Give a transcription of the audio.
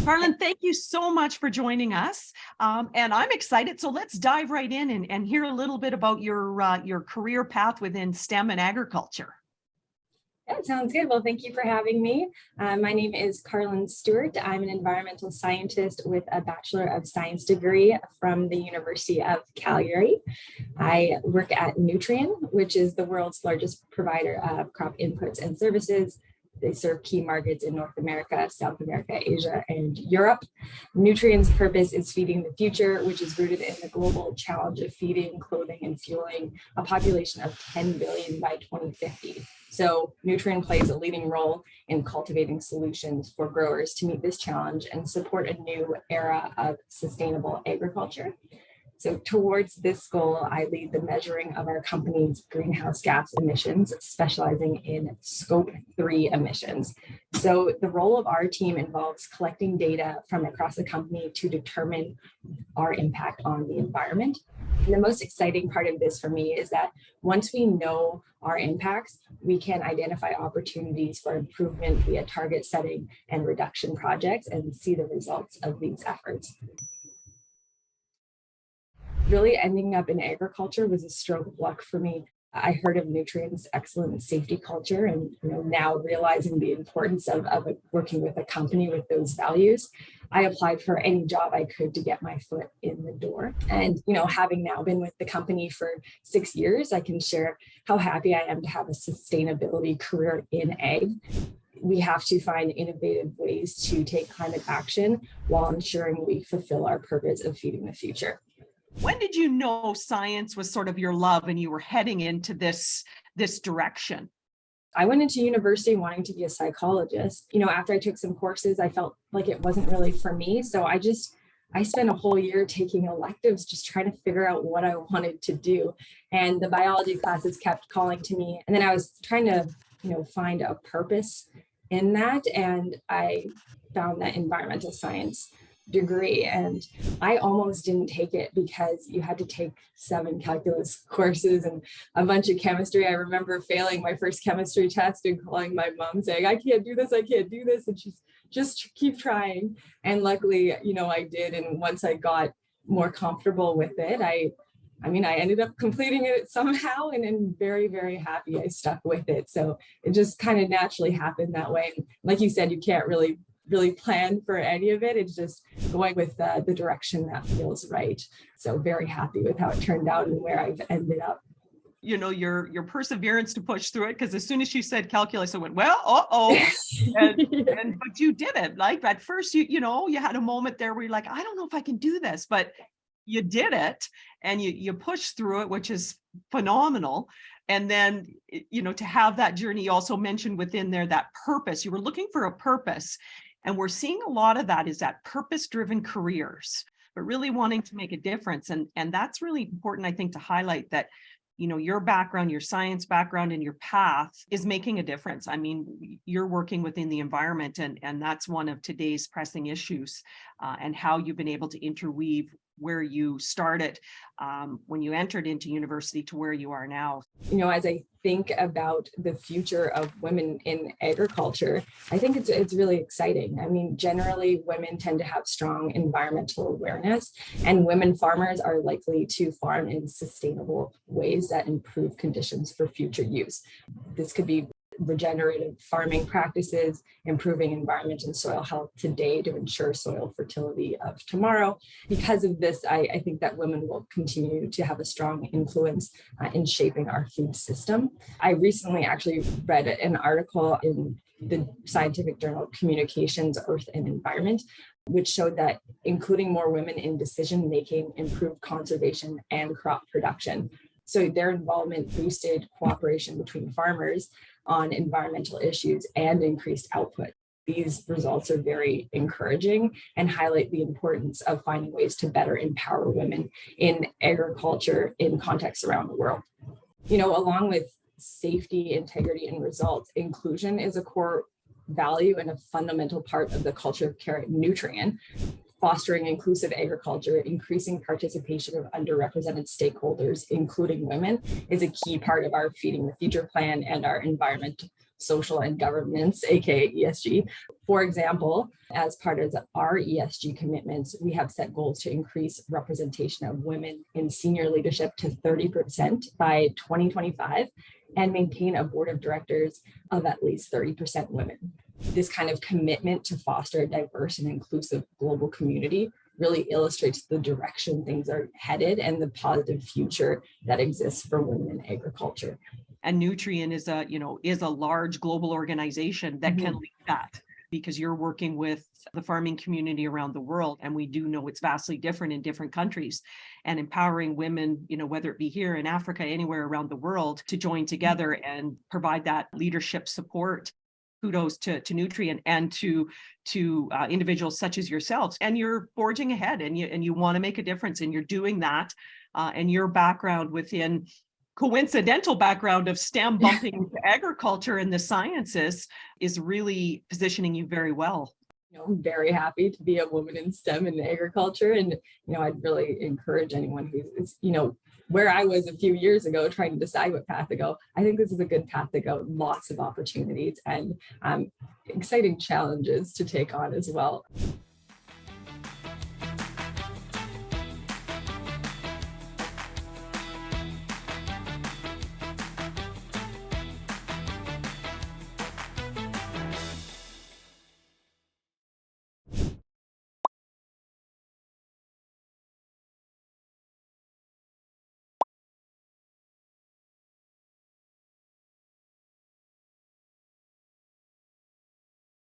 Karlyn, thank you so much for joining us. And I'm excited. So let's dive right in and hear a little bit about your career path within STEM and agriculture. Yeah, sounds good. Well, thank you for having me. My name is Karlyn Stuart. I'm an environmental scientist with a Bachelor of Science degree from the University of Calgary. I work at Nutrien, which is the world's largest provider of crop inputs and services. They serve key markets in North America, South America, Asia, and Europe. Nutrien's purpose is feeding the future, which is rooted in the global challenge of feeding, clothing, and fueling a population of 10 billion by 2050. So Nutrien plays a leading role in cultivating solutions for growers to meet this challenge and support a new era of sustainable agriculture. So towards this goal, I lead the measuring of our company's greenhouse gas emissions, specializing in Scope 3 emissions. So the role of our team involves collecting data from across the company to determine our impact on the environment. And the most exciting part of this for me is that once we know our impacts, we can identify opportunities for improvement via target setting and reduction projects and see the results of these efforts. Really ending up in agriculture was a stroke of luck for me. I heard of Nutrien's excellent safety culture and now realizing the importance of working with a company with those values, I applied for any job I could to get my foot in the door. And having now been with the company for 6 years, I can share how happy I am to have a sustainability career in ag. We have to find innovative ways to take climate action while ensuring we fulfill our purpose of feeding the future. When did you know science was sort of your love and you were heading into this direction? I went into university wanting to be a psychologist. After I took some courses, I felt like it wasn't really for me. So I spent a whole year taking electives, just trying to figure out what I wanted to do. And the biology classes kept calling to me. And then I was trying to, find a purpose in that. And I found that environmental science degree, and I almost didn't take it because you had to take 7 calculus courses and a bunch of chemistry. I remember failing my first chemistry test and calling my mom saying, I can't do this, and she's just keep trying. And luckily, I did. And once I got more comfortable with it, I ended up completing it somehow, and I'm very, very happy I stuck with it. So it just kind of naturally happened that way. And like you said, you can't really plan for any of it. It's just going with the direction that feels right. So very happy with how it turned out and where I've ended up. Your perseverance to push through it, because as soon as she said calculus, I went, well, but you did it. Like at first, you had a moment there where you're like, I don't know if I can do this, but you did it and you pushed through it, which is phenomenal. And then, to have that journey, you also mentioned within there that purpose. You were looking for a purpose. And we're seeing a lot of that is that purpose-driven careers, but really wanting to make a difference. And that's really important, I think, to highlight that, your background, your science background and your path is making a difference. I mean, you're working within the environment, and that's one of today's pressing issues, and how you've been able to interweave where you started when you entered into university to where you are now. As I think about the future of women in agriculture, I think it's really exciting. I mean, generally, women tend to have strong environmental awareness, and women farmers are likely to farm in sustainable ways that improve conditions for future use. This could be regenerative farming practices, improving environment and soil health today to ensure soil fertility of tomorrow. Because of this, I think that women will continue to have a strong influence in shaping our food system. I recently actually read an article in the scientific journal Communications, Earth and Environment, which showed that including more women in decision-making improved conservation and crop production. So their involvement boosted cooperation between farmers on environmental issues and increased output. These results are very encouraging and highlight the importance of finding ways to better empower women in agriculture in contexts around the world. Along with safety, integrity, and results, inclusion is a core value and a fundamental part of the culture of care at Nutrien. Fostering inclusive agriculture, increasing participation of underrepresented stakeholders, including women, is a key part of our Feeding the Future plan and our environmental social and governance, aka ESG. For example, as part of our ESG commitments, we have set goals to increase representation of women in senior leadership to 30% by 2025 and maintain a board of directors of at least 30% women. This kind of commitment to foster a diverse and inclusive global community really illustrates the direction things are headed and the positive future that exists for women in agriculture. And Nutrien is a large global organization that can lead that, because you're working with the farming community around the world. And we do know it's vastly different in different countries, and empowering women, whether it be here in Africa, anywhere around the world, to join together and provide that leadership support. Kudos to Nutrien and to individuals such as yourselves. And you're forging ahead, and you want to make a difference, and you're doing that. And your background within coincidental background of STEM bumping into agriculture and the sciences is really positioning you very well. I'm very happy to be a woman in STEM and agriculture. And, I'd really encourage anyone who's, where I was a few years ago trying to decide what path to go. I think this is a good path to go. Lots of opportunities and exciting challenges to take on as well.